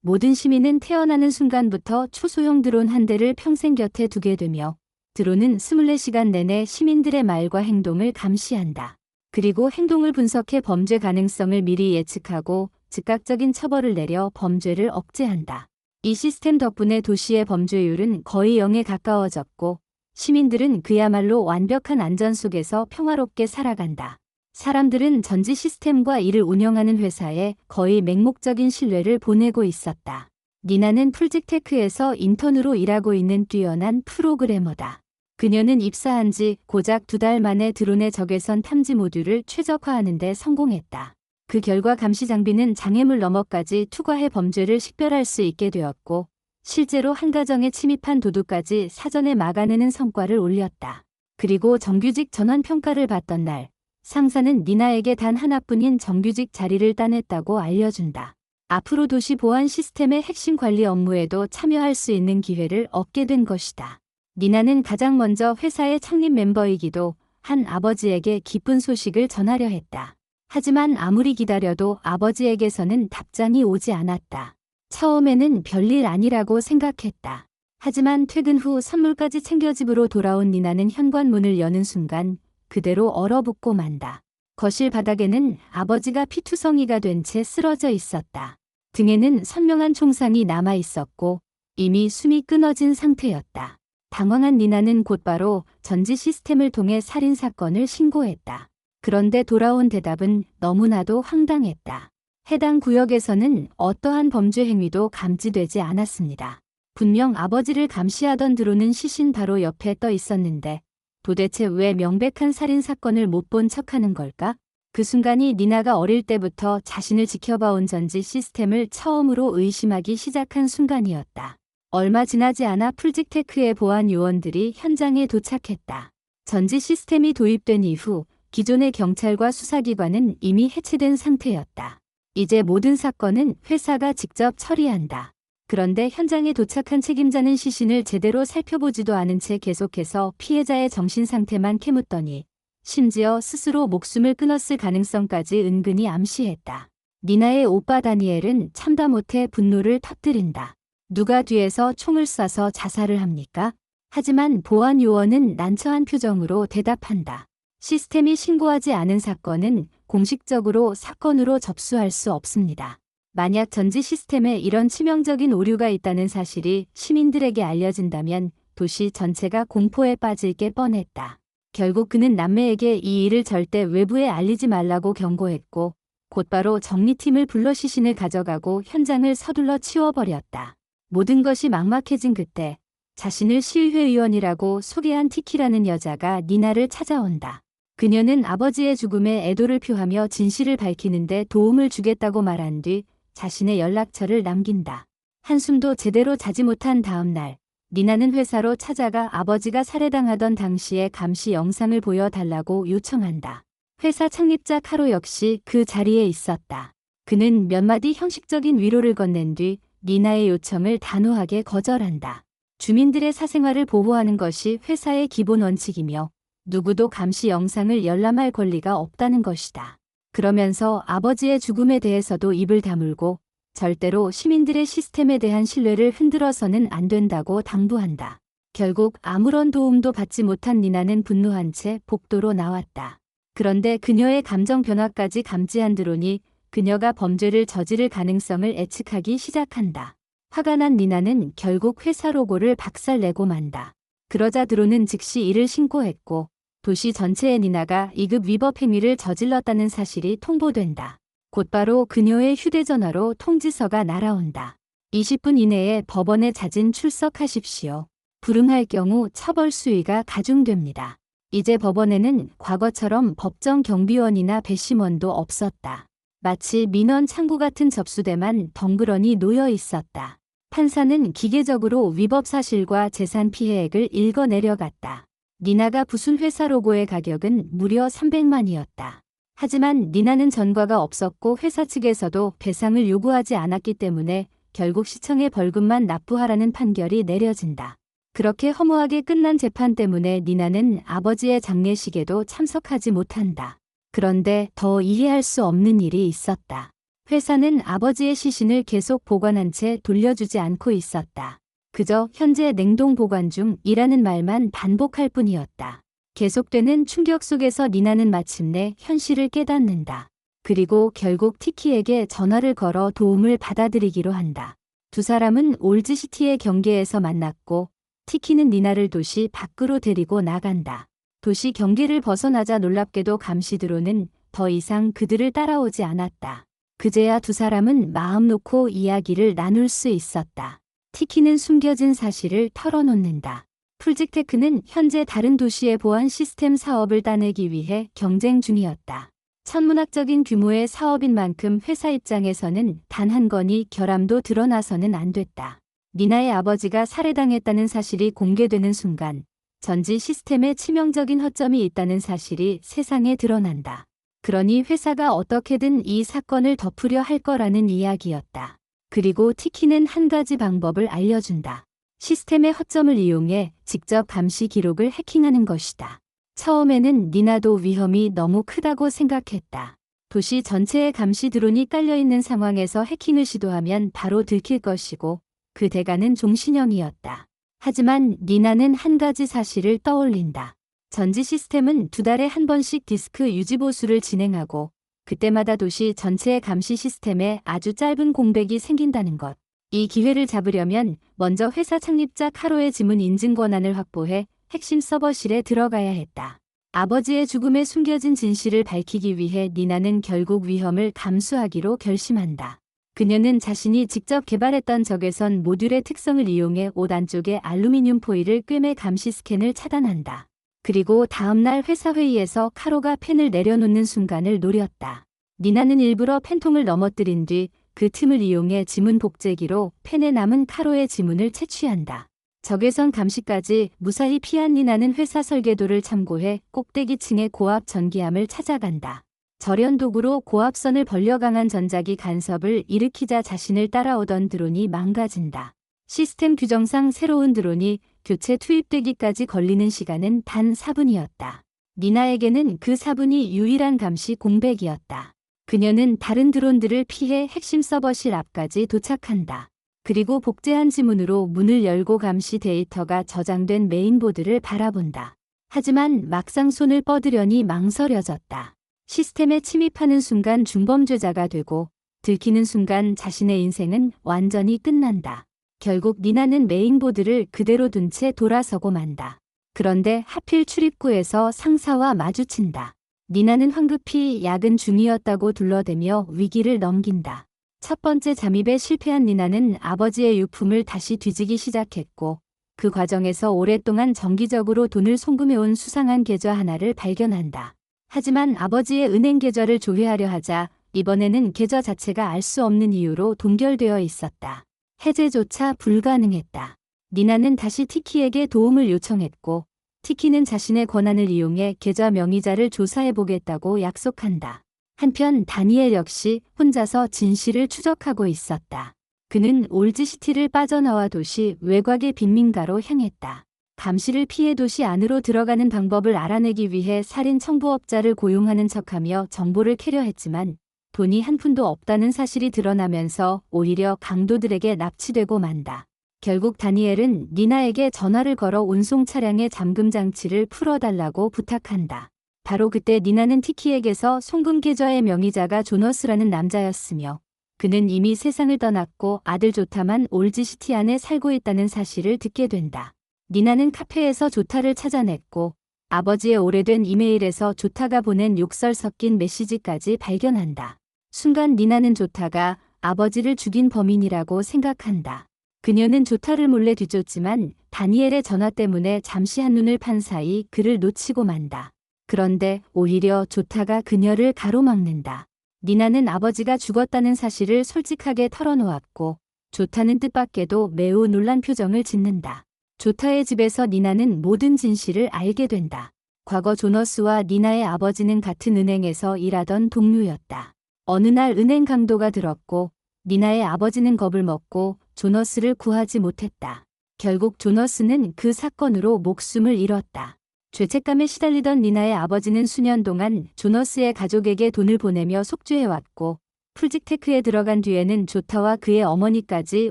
모든 시민은 태어나는 순간부터 초소형 드론 한 대를 평생 곁에 두게 되며 드론은 24시간 내내 시민들의 말과 행동을 감시한다. 그리고 행동을 분석해 범죄 가능성을 미리 예측하고 즉각적인 처벌을 내려 범죄를 억제한다. 이 시스템 덕분에 도시의 범죄율은 거의 0에 가까워졌고 시민들은 그야말로 완벽한 안전 속에서 평화롭게 살아간다. 사람들은 전지 시스템과 이를 운영하는 회사에 거의 맹목적인 신뢰를 보내고 있었다. 니나는 풀직테크에서 인턴으로 일하고 있는 뛰어난 프로그래머다. 그녀는 입사한 지 고작 2달 만에 드론의 적외선 탐지 모듈을 최적화하는 데 성공했다. 그 결과 감시 장비는 장애물 너머까지 투과해 범죄를 식별할 수 있게 되었고 실제로 한 가정에 침입한 도둑까지 사전에 막아내는 성과를 올렸다. 그리고 정규직 전환 평가를 받던 날 상사는 니나에게 단 하나뿐인 정규직 자리를 따냈다고 알려준다. 앞으로 도시 보안 시스템의 핵심 관리 업무에도 참여할 수 있는 기회를 얻게 된 것이다. 니나는 가장 먼저 회사의 창립 멤버이기도 한 아버지에게 기쁜 소식을 전하려 했다. 하지만 아무리 기다려도 아버지에게서는 답장이 오지 않았다. 처음에는 별일 아니라고 생각했다. 하지만 퇴근 후 선물까지 챙겨 집으로 돌아온 니나는 현관문을 여는 순간 그대로 얼어붙고 만다. 거실 바닥에는 아버지가 피투성이가 된 채 쓰러져 있었다. 등에는 선명한 총상이 남아 있었고 이미 숨이 끊어진 상태였다. 당황한 니나는 곧바로 전지 시스템을 통해 살인 사건을 신고했다. 그런데 돌아온 대답은 너무나도 황당했다. 해당 구역에서는 어떠한 범죄 행위도 감지되지 않았습니다. 분명 아버지를 감시하던 드론은 시신 바로 옆에 떠 있었는데 도대체 왜 명백한 살인 사건을 못 본 척하는 걸까? 그 순간이 니나가 어릴 때부터 자신을 지켜봐온 전지 시스템을 처음으로 의심하기 시작한 순간이었다. 얼마 지나지 않아 풀직테크의 보안 요원들이 현장에 도착했다. 전지 시스템이 도입된 이후 기존의 경찰과 수사기관은 이미 해체된 상태였다. 이제 모든 사건은 회사가 직접 처리한다. 그런데 현장에 도착한 책임자는 시신을 제대로 살펴보지도 않은 채 계속해서 피해자의 정신 상태만 캐묻더니 심지어 스스로 목숨을 끊었을 가능성까지 은근히 암시했다. 니나의 오빠 다니엘은 참다 못해 분노를 터뜨린다. 누가 뒤에서 총을 쏴서 자살을 합니까? 하지만 보안 요원은 난처한 표정으로 대답한다. 시스템이 신고하지 않은 사건은 공식적으로 사건으로 접수할 수 없습니다. 만약 전지 시스템에 이런 치명적인 오류가 있다는 사실이 시민들에게 알려진다면 도시 전체가 공포에 빠질 게 뻔했다. 결국 그는 남매에게 이 일을 절대 외부에 알리지 말라고 경고했고 곧바로 정리팀을 불러 시신을 가져가고 현장을 서둘러 치워버렸다. 모든 것이 막막해진 그때 자신을 시의회의원이라고 소개한 티키라는 여자가 니나를 찾아온다. 그녀는 아버지의 죽음에 애도를 표하며 진실을 밝히는데 도움을 주겠다고 말한 뒤 자신의 연락처를 남긴다. 한숨도 제대로 자지 못한 다음 날 니나는 회사로 찾아가 아버지가 살해당하던 당시의 감시 영상을 보여달라고 요청한다. 회사 창립자 카로 역시 그 자리에 있었다. 그는 몇 마디 형식적인 위로를 건넨 뒤 니나의 요청을 단호하게 거절한다. 주민들의 사생활을 보호하는 것이 회사의 기본 원칙이며 누구도 감시 영상을 열람할 권리가 없다는 것이다. 그러면서 아버지의 죽음에 대해서도 입을 다물고 절대로 시민들의 시스템에 대한 신뢰를 흔들어서는 안 된다고 당부한다. 결국 아무런 도움도 받지 못한 니나는 분노한 채 복도로 나왔다. 그런데 그녀의 감정 변화까지 감지한 드론이 그녀가 범죄를 저지를 가능성을 예측하기 시작한다. 화가 난 니나는 결국 회사 로고를 박살내고 만다. 그러자 드론은 즉시 이를 신고했고 도시 전체에 니나가 2급 위법 행위를 저질렀다는 사실이 통보된다. 곧바로 그녀의 휴대전화로 통지서가 날아온다. 20분 이내에 법원에 자진 출석하십시오. 불응할 경우 처벌 수위가 가중됩니다. 이제 법원에는 과거처럼 법정 경비원이나 배심원도 없었다. 마치 민원 창구 같은 접수대만 덩그러니 놓여 있었다. 판사는 기계적으로 위법 사실과 재산 피해액을 읽어 내려갔다. 니나가 부순 회사 로고의 가격은 무려 300만이었다. 하지만 니나는 전과가 없었고 회사 측에서도 배상을 요구하지 않았기 때문에 결국 시청에 벌금만 납부하라는 판결이 내려진다. 그렇게 허무하게 끝난 재판 때문에 니나는 아버지의 장례식에도 참석하지 못한다. 그런데 더 이해할 수 없는 일이 있었다. 회사는 아버지의 시신을 계속 보관한 채 돌려주지 않고 있었다. 그저 현재 냉동 보관 중이라는 말만 반복할 뿐이었다. 계속되는 충격 속에서 니나는 마침내 현실을 깨닫는다. 그리고 결국 티키에게 전화를 걸어 도움을 받아들이기로 한다. 두 사람은 올즈시티의 경계에서 만났고 티키는 니나를 도시 밖으로 데리고 나간다. 도시 경계를 벗어나자 놀랍게도 감시드론은 더 이상 그들을 따라오지 않았다. 그제야 두 사람은 마음 놓고 이야기를 나눌 수 있었다. 티키는 숨겨진 사실을 털어놓는다. 풀직테크는 현재 다른 도시의 보안 시스템 사업을 따내기 위해 경쟁 중이었다. 천문학적인 규모의 사업인 만큼 회사 입장에서는 단 한 건의 결함도 드러나서는 안 됐다. 니나의 아버지가 살해당했다는 사실이 공개되는 순간 전지 시스템에 치명적인 허점이 있다는 사실이 세상에 드러난다. 그러니 회사가 어떻게든 이 사건을 덮으려 할 거라는 이야기였다. 그리고 티키는 한 가지 방법을 알려준다. 시스템의 허점을 이용해 직접 감시 기록을 해킹하는 것이다. 처음에는 니나도 위험이 너무 크다고 생각했다. 도시 전체에 감시 드론이 깔려있는 상황에서 해킹을 시도하면 바로 들킬 것이고 그 대가는 종신형이었다. 하지만 니나는 한 가지 사실을 떠올린다. 전지 시스템은 2달에 한 번씩 디스크 유지보수를 진행하고 그때마다 도시 전체의 감시 시스템에 아주 짧은 공백이 생긴다는 것. 이 기회를 잡으려면 먼저 회사 창립자 카로의 지문 인증 권한을 확보해 핵심 서버실에 들어가야 했다. 아버지의 죽음에 숨겨진 진실을 밝히기 위해 니나는 결국 위험을 감수하기로 결심한다. 그녀는 자신이 직접 개발했던 적외선 모듈의 특성을 이용해 옷 안쪽의 알루미늄 포일을 꿰매 감시 스캔을 차단한다. 그리고 다음날 회사 회의에서 카로가 펜을 내려놓는 순간을 노렸다. 니나는 일부러 펜통을 넘어뜨린 뒤 그 틈을 이용해 지문 복제기로 펜에 남은 카로의 지문을 채취한다. 적외선 감시까지 무사히 피한 니나는 회사 설계도를 참고해 꼭대기층의 고압 전기암을 찾아간다. 절연도구로 고압선을 벌려 강한 전자기 간섭을 일으키자 자신을 따라오던 드론이 망가진다. 시스템 규정상 새로운 드론이 교체 투입되기까지 걸리는 시간은 단 4분이었다. 니나에게는 그 4분이 유일한 감시 공백이었다. 그녀는 다른 드론들을 피해 핵심 서버실 앞까지 도착한다. 그리고 복제한 지문으로 문을 열고 감시 데이터가 저장된 메인보드를 바라본다. 하지만 막상 손을 뻗으려니 망설여졌다. 시스템에 침입하는 순간 중범죄자가 되고 들키는 순간 자신의 인생은 완전히 끝난다. 결국 니나는 메인보드를 그대로 둔 채 돌아서고 만다. 그런데 하필 출입구에서 상사와 마주친다. 니나는 황급히 야근 중이었다고 둘러대며 위기를 넘긴다. 첫 번째 잠입에 실패한 니나는 아버지의 유품을 다시 뒤지기 시작했고 그 과정에서 오랫동안 정기적으로 돈을 송금해온 수상한 계좌 하나를 발견한다. 하지만 아버지의 은행 계좌를 조회하려 하자 이번에는 계좌 자체가 알 수 없는 이유로 동결되어 있었다. 해제조차 불가능했다. 니나는 다시 티키에게 도움을 요청했고 티키는 자신의 권한을 이용해 계좌 명의자를 조사해보겠다고 약속한다. 한편 다니엘 역시 혼자서 진실을 추적하고 있었다. 그는 올즈시티를 빠져나와 도시 외곽의 빈민가로 향했다. 감시를 피해 도시 안으로 들어가는 방법을 알아내기 위해 살인 청부업자를 고용하는 척하며 정보를 캐려 했지만 돈이 한 푼도 없다는 사실이 드러나면서 오히려 강도들에게 납치되고 만다. 결국 다니엘은 니나에게 전화를 걸어 운송 차량의 잠금 장치를 풀어달라고 부탁한다. 바로 그때 니나는 티키에게서 송금 계좌의 명의자가 조너스라는 남자였으며 그는 이미 세상을 떠났고 아들 조타만 올즈시티 안에 살고 있다는 사실을 듣게 된다. 니나는 카페에서 조타를 찾아냈고 아버지의 오래된 이메일에서 조타가 보낸 욕설 섞인 메시지까지 발견한다. 순간 니나는 조타가 아버지를 죽인 범인이라고 생각한다. 그녀는 조타를 몰래 뒤쫓지만 다니엘의 전화 때문에 잠시 한눈을 판 사이 그를 놓치고 만다. 그런데 오히려 조타가 그녀를 가로막는다. 니나는 아버지가 죽었다는 사실을 솔직하게 털어놓았고 조타는 뜻밖에도 매우 놀란 표정을 짓는다. 조타의 집에서 니나는 모든 진실을 알게 된다. 과거 조너스와 니나의 아버지는 같은 은행에서 일하던 동료였다. 어느 날 은행 강도가 들었고 니나의 아버지는 겁을 먹고 조너스를 구하지 못했다. 결국 조너스는 그 사건으로 목숨을 잃었다. 죄책감에 시달리던 니나의 아버지는 수년 동안 조너스의 가족에게 돈을 보내며 속죄해왔고 풀직테크에 들어간 뒤에는 조타와 그의 어머니까지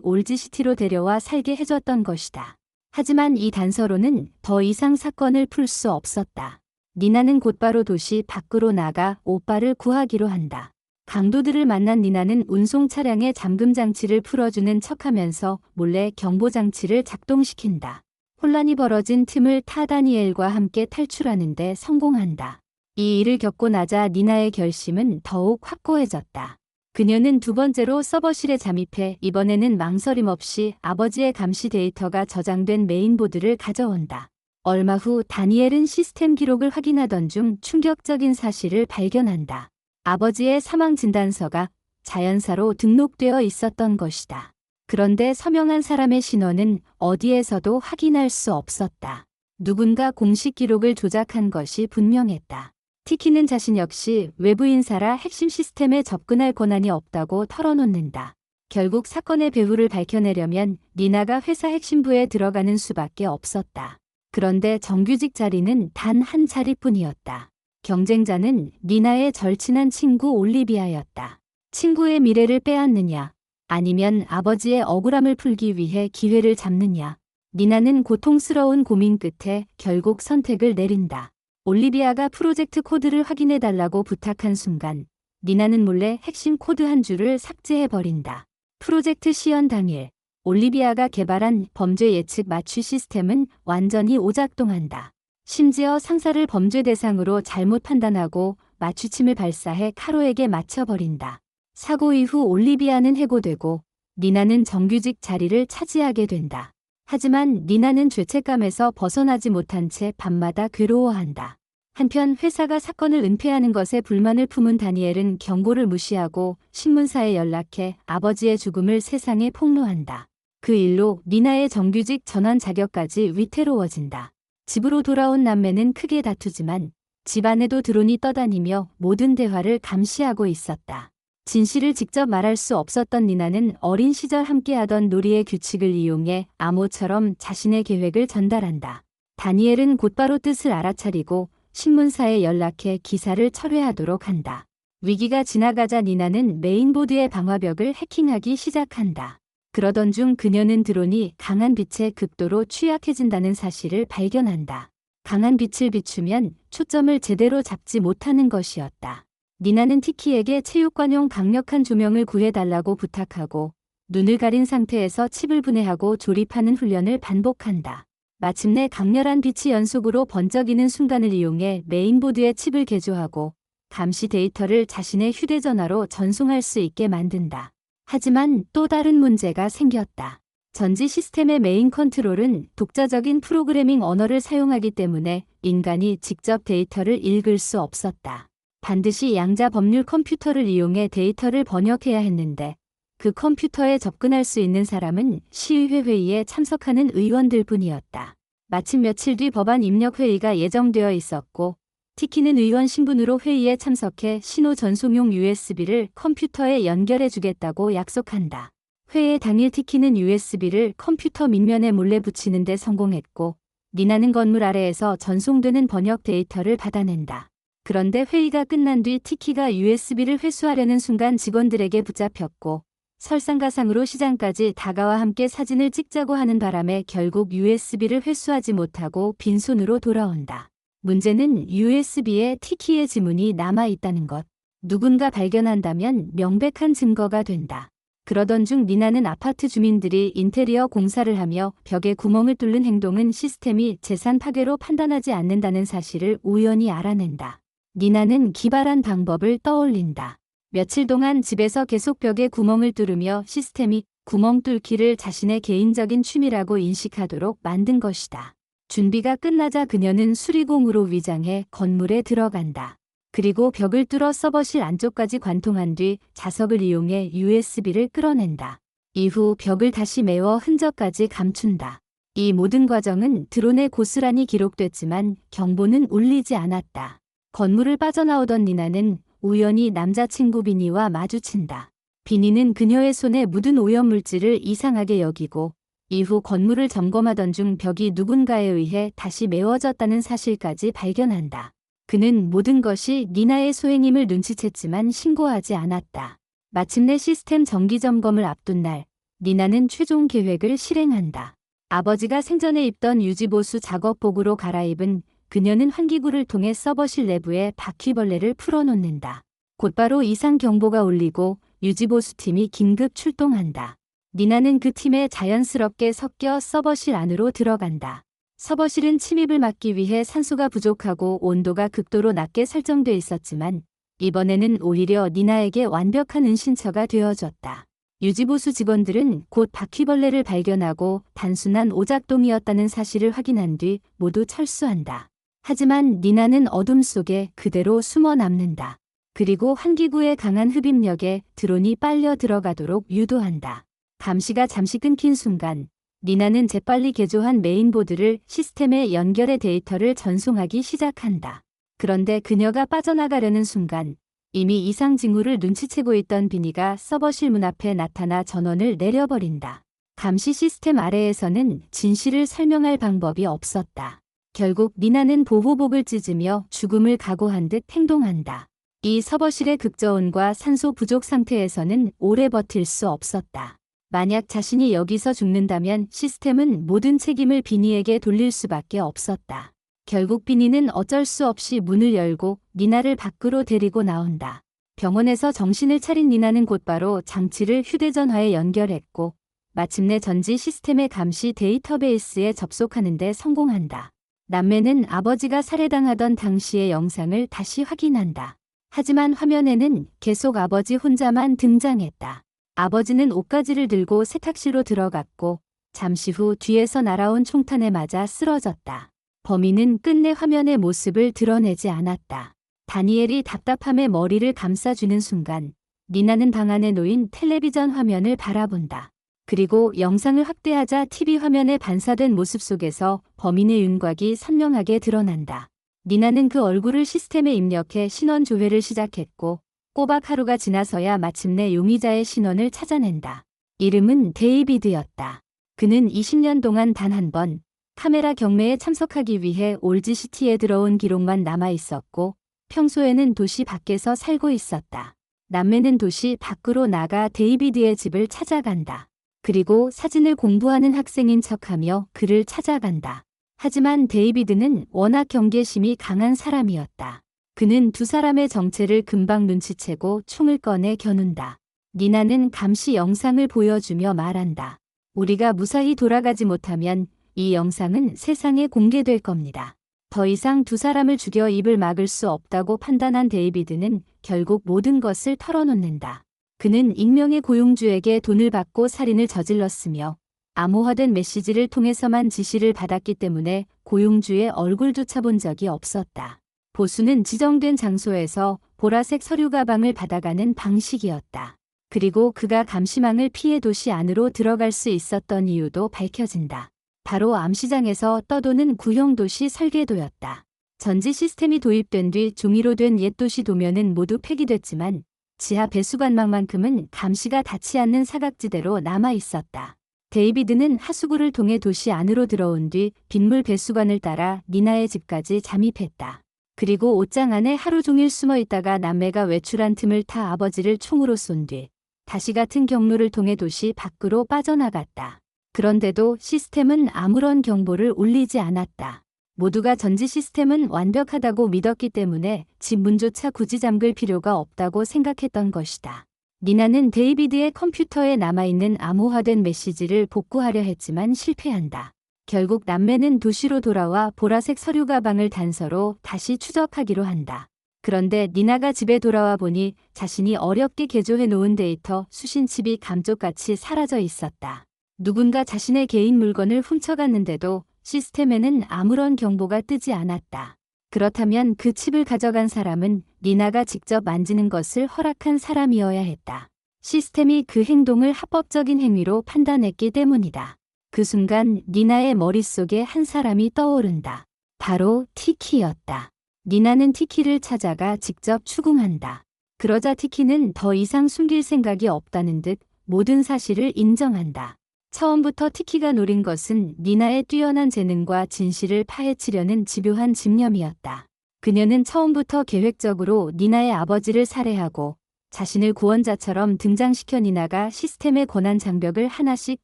올드시티로 데려와 살게 해줬던 것이다. 하지만 이 단서로는 더 이상 사건을 풀 수 없었다. 니나는 곧바로 도시 밖으로 나가 오빠를 구하기로 한다. 강도들을 만난 니나는 운송 차량의 잠금 장치를 풀어주는 척하면서 몰래 경보 장치를 작동시킨다. 혼란이 벌어진 틈을 타 다니엘과 함께 탈출하는 데 성공한다. 이 일을 겪고 나자 니나의 결심은 더욱 확고해졌다. 그녀는 두 번째로 서버실에 잠입해 이번에는 망설임 없이 아버지의 감시 데이터가 저장된 메인보드를 가져온다. 얼마 후 다니엘은 시스템 기록을 확인하던 중 충격적인 사실을 발견한다. 아버지의 사망 진단서가 자연사로 등록되어 있었던 것이다. 그런데 서명한 사람의 신원은 어디에서도 확인할 수 없었다. 누군가 공식 기록을 조작한 것이 분명했다. 티키는 자신 역시 외부 인사라 핵심 시스템에 접근할 권한이 없다고 털어놓는다. 결국 사건의 배후를 밝혀내려면 니나가 회사 핵심부에 들어가는 수밖에 없었다. 그런데 정규직 자리는 단 한 자리뿐이었다. 경쟁자는 니나의 절친한 친구 올리비아였다. 친구의 미래를 빼앗느냐, 아니면 아버지의 억울함을 풀기 위해 기회를 잡느냐. 니나는 고통스러운 고민 끝에 결국 선택을 내린다. 올리비아가 프로젝트 코드를 확인해달라고 부탁한 순간 니나는 몰래 핵심 코드 한 줄을 삭제해버린다. 프로젝트 시연 당일 올리비아가 개발한 범죄 예측 맞추 시스템은 완전히 오작동한다. 심지어 상사를 범죄 대상으로 잘못 판단하고 맞추침을 발사해 카로에게 맞춰버린다. 사고 이후 올리비아는 해고되고 니나는 정규직 자리를 차지하게 된다. 하지만 니나는 죄책감에서 벗어나지 못한 채 밤마다 괴로워한다. 한편 회사가 사건을 은폐하는 것에 불만을 품은 다니엘은 경고를 무시하고 신문사에 연락해 아버지의 죽음을 세상에 폭로한다. 그 일로 니나의 정규직 전환 자격까지 위태로워진다. 집으로 돌아온 남매는 크게 다투지만 집 안에도 드론이 떠다니며 모든 대화를 감시하고 있었다. 진실을 직접 말할 수 없었던 니나는 어린 시절 함께하던 놀이의 규칙을 이용해 암호처럼 자신의 계획을 전달한다. 다니엘은 곧바로 뜻을 알아차리고 신문사에 연락해 기사를 철회하도록 한다. 위기가 지나가자 니나는 메인보드의 방화벽을 해킹하기 시작한다. 그러던 중 그녀는 드론이 강한 빛에 극도로 취약해진다는 사실을 발견한다. 강한 빛을 비추면 초점을 제대로 잡지 못하는 것이었다. 니나는 티키에게 체육관용 강력한 조명을 구해달라고 부탁하고 눈을 가린 상태에서 칩을 분해하고 조립하는 훈련을 반복한다. 마침내 강렬한 빛이 연속으로 번쩍이는 순간을 이용해 메인보드의 칩을 개조하고 감시 데이터를 자신의 휴대전화로 전송할 수 있게 만든다. 하지만 또 다른 문제가 생겼다. 전지 시스템의 메인 컨트롤은 독자적인 프로그래밍 언어를 사용하기 때문에 인간이 직접 데이터를 읽을 수 없었다. 반드시 양자 법률 컴퓨터를 이용해 데이터를 번역해야 했는데 그 컴퓨터에 접근할 수 있는 사람은 시의회 회의에 참석하는 의원들 뿐이었다. 마침 며칠 뒤 법안 입력 회의가 예정되어 있었고 티키는 의원 신분으로 회의에 참석해 신호 전송용 USB를 컴퓨터에 연결해 주겠다고 약속한다. 회의 당일 티키는 USB를 컴퓨터 밑면에 몰래 붙이는 데 성공했고 니나는 건물 아래에서 전송되는 번역 데이터를 받아낸다. 그런데 회의가 끝난 뒤 티키가 USB를 회수하려는 순간 직원들에게 붙잡혔고 설상가상으로 시장까지 다가와 함께 사진을 찍자고 하는 바람에 결국 USB를 회수하지 못하고 빈손으로 돌아온다. 문제는 USB에 티키의 지문이 남아있다는 것. 누군가 발견한다면 명백한 증거가 된다. 그러던 중 니나는 아파트 주민들이 인테리어 공사를 하며 벽에 구멍을 뚫는 행동은 시스템이 재산 파괴로 판단하지 않는다는 사실을 우연히 알아낸다. 니나는 기발한 방법을 떠올린다. 며칠 동안 집에서 계속 벽에 구멍을 뚫으며 시스템이 구멍 뚫기를 자신의 개인적인 취미라고 인식하도록 만든 것이다. 준비가 끝나자 그녀는 수리공으로 위장해 건물에 들어간다. 그리고 벽을 뚫어 서버실 안쪽까지 관통한 뒤 자석을 이용해 USB를 끌어낸다. 이후 벽을 다시 메워 흔적까지 감춘다. 이 모든 과정은 드론에 고스란히 기록됐지만 경보는 울리지 않았다. 건물을 빠져나오던 니나는 우연히 남자친구 비니와 마주친다. 비니는 그녀의 손에 묻은 오염물질을 이상하게 여기고 이후 건물을 점검하던 중 벽이 누군가에 의해 다시 메워졌다는 사실까지 발견한다. 그는 모든 것이 니나의 소행임을 눈치챘지만 신고하지 않았다. 마침내 시스템 정기 점검을 앞둔 날, 니나는 최종 계획을 실행한다. 아버지가 생전에 입던 유지보수 작업복으로 갈아입은 그녀는 환기구를 통해 서버실 내부에 바퀴벌레를 풀어놓는다. 곧바로 이상 경보가 울리고 유지보수팀이 긴급 출동한다. 니나는 그 팀에 자연스럽게 섞여 서버실 안으로 들어간다. 서버실은 침입을 막기 위해 산소가 부족하고 온도가 극도로 낮게 설정돼 있었지만 이번에는 오히려 니나에게 완벽한 은신처가 되어줬다. 유지보수 직원들은 곧 바퀴벌레를 발견하고 단순한 오작동이었다는 사실을 확인한 뒤 모두 철수한다. 하지만 니나는 어둠 속에 그대로 숨어 남는다. 그리고 환기구의 강한 흡입력에 드론이 빨려 들어가도록 유도한다. 감시가 잠시 끊긴 순간 니나는 재빨리 개조한 메인보드를 시스템에 연결해 데이터를 전송하기 시작한다. 그런데 그녀가 빠져나가려는 순간 이미 이상 징후를 눈치채고 있던 비니가 서버실 문 앞에 나타나 전원을 내려버린다. 감시 시스템 아래에서는 진실을 설명할 방법이 없었다. 결국 니나는 보호복을 찢으며 죽음을 각오한 듯 행동한다. 이 서버실의 극저온과 산소 부족 상태에서는 오래 버틸 수 없었다. 만약 자신이 여기서 죽는다면 시스템은 모든 책임을 비니에게 돌릴 수밖에 없었다. 결국 비니는 어쩔 수 없이 문을 열고 니나를 밖으로 데리고 나온다. 병원에서 정신을 차린 니나는 곧바로 장치를 휴대전화에 연결했고 마침내 전지 시스템의 감시 데이터베이스에 접속하는 데 성공한다. 남매는 아버지가 살해당하던 당시의 영상을 다시 확인한다. 하지만 화면에는 계속 아버지 혼자만 등장했다. 아버지는 옷가지를 들고 세탁실로 들어갔고 잠시 후 뒤에서 날아온 총탄에 맞아 쓰러졌다. 범인은 끝내 화면의 모습을 드러내지 않았다. 다니엘이 답답함에 머리를 감싸주는 순간 니나는 방 안에 놓인 텔레비전 화면을 바라본다. 그리고 영상을 확대하자 TV 화면에 반사된 모습 속에서 범인의 윤곽이 선명하게 드러난다. 니나는 그 얼굴을 시스템에 입력해 신원 조회를 시작했고 꼬박 하루가 지나서야 마침내 용의자의 신원을 찾아낸다. 이름은 데이비드였다. 그는 20년 동안 단 한 번 카메라 경매에 참석하기 위해 올즈시티에 들어온 기록만 남아 있었고 평소에는 도시 밖에서 살고 있었다. 남매는 도시 밖으로 나가 데이비드의 집을 찾아간다. 그리고 사진을 공부하는 학생인 척하며 그를 찾아간다. 하지만 데이비드는 워낙 경계심이 강한 사람이었다. 그는 두 사람의 정체를 금방 눈치채고 총을 꺼내 겨눈다. 니나는 감시 영상을 보여주며 말한다. 우리가 무사히 돌아가지 못하면 이 영상은 세상에 공개될 겁니다. 더 이상 두 사람을 죽여 입을 막을 수 없다고 판단한 데이비드는 결국 모든 것을 털어놓는다. 그는 익명의 고용주에게 돈을 받고 살인을 저질렀으며 암호화된 메시지를 통해서만 지시를 받았기 때문에 고용주의 얼굴조차 본 적이 없었다. 보수는 지정된 장소에서 보라색 서류 가방을 받아가는 방식이었다. 그리고 그가 감시망을 피해 도시 안으로 들어갈 수 있었던 이유도 밝혀진다. 바로 암시장에서 떠도는 구형도시 설계도였다. 전지 시스템이 도입된 뒤 종이로 된 옛 도시 도면은 모두 폐기됐지만 지하 배수관망만큼은 감시가 닿지 않는 사각지대로 남아 있었다. 데이비드는 하수구를 통해 도시 안으로 들어온 뒤 빗물 배수관을 따라 니나의 집까지 잠입했다. 그리고 옷장 안에 하루 종일 숨어 있다가 남매가 외출한 틈을 타 아버지를 총으로 쏜 뒤 다시 같은 경로를 통해 도시 밖으로 빠져나갔다. 그런데도 시스템은 아무런 경보를 울리지 않았다. 모두가 전지 시스템은 완벽하다고 믿었기 때문에 집 문조차 굳이 잠글 필요가 없다고 생각했던 것이다. 니나는 데이비드의 컴퓨터에 남아있는 암호화된 메시지를 복구하려 했지만 실패한다. 결국 남매는 도시로 돌아와 보라색 서류 가방을 단서로 다시 추적하기로 한다. 그런데 니나가 집에 돌아와 보니 자신이 어렵게 개조해 놓은 데이터 수신칩이 감쪽같이 사라져 있었다. 누군가 자신의 개인 물건을 훔쳐갔는데도 시스템에는 아무런 경보가 뜨지 않았다. 그렇다면 그 칩을 가져간 사람은 니나가 직접 만지는 것을 허락한 사람이어야 했다. 시스템이 그 행동을 합법적인 행위로 판단했기 때문이다. 그 순간 니나의 머릿속에 한 사람이 떠오른다. 바로 티키였다. 니나는 티키를 찾아가 직접 추궁한다. 그러자 티키는 더 이상 숨길 생각이 없다는 듯 모든 사실을 인정한다. 처음부터 티키가 노린 것은 니나의 뛰어난 재능과 진실을 파헤치려는 집요한 집념이었다. 그녀는 처음부터 계획적으로 니나의 아버지를 살해하고 자신을 구원자처럼 등장시켜 니나가 시스템의 권한 장벽을 하나씩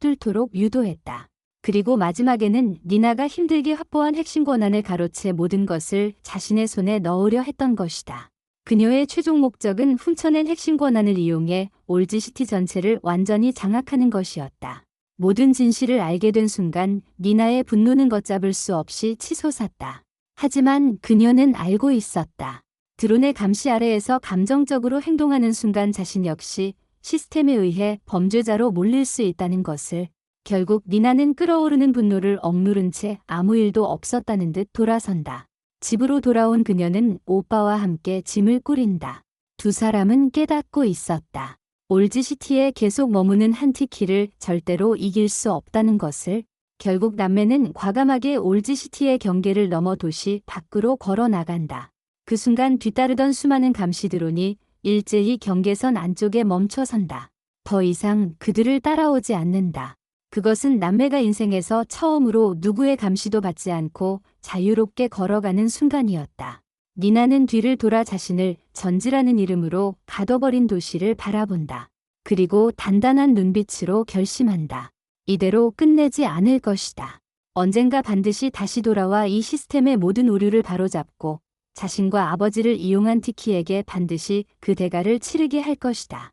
뚫도록 유도했다. 그리고 마지막에는 니나가 힘들게 확보한 핵심 권한을 가로채 모든 것을 자신의 손에 넣으려 했던 것이다. 그녀의 최종 목적은 훔쳐낸 핵심 권한을 이용해 올즈시티 전체를 완전히 장악하는 것이었다. 모든 진실을 알게 된 순간 니나의 분노는 걷잡을 수 없이 치솟았다. 하지만 그녀는 알고 있었다. 드론의 감시 아래에서 감정적으로 행동하는 순간 자신 역시 시스템에 의해 범죄자로 몰릴 수 있다는 것을. 결국 니나는 끓어오르는 분노를 억누른 채 아무 일도 없었다는 듯 돌아선다. 집으로 돌아온 그녀는 오빠와 함께 짐을 꾸린다. 두 사람은 깨닫고 있었다. 올즈시티에 계속 머무는 한티키를 절대로 이길 수 없다는 것을. 결국 남매는 과감하게 올즈시티의 경계를 넘어 도시 밖으로 걸어 나간다. 그 순간 뒤따르던 수많은 감시 드론이 일제히 경계선 안쪽에 멈춰선다. 더 이상 그들을 따라오지 않는다. 그것은 남매가 인생에서 처음으로 누구의 감시도 받지 않고 자유롭게 걸어가는 순간이었다. 니나는 뒤를 돌아 자신을 전지라는 이름으로 가둬버린 도시를 바라본다. 그리고 단단한 눈빛으로 결심한다. 이대로 끝내지 않을 것이다. 언젠가 반드시 다시 돌아와 이 시스템의 모든 오류를 바로잡고 자신과 아버지를 이용한 티키에게 반드시 그 대가를 치르게 할 것이다.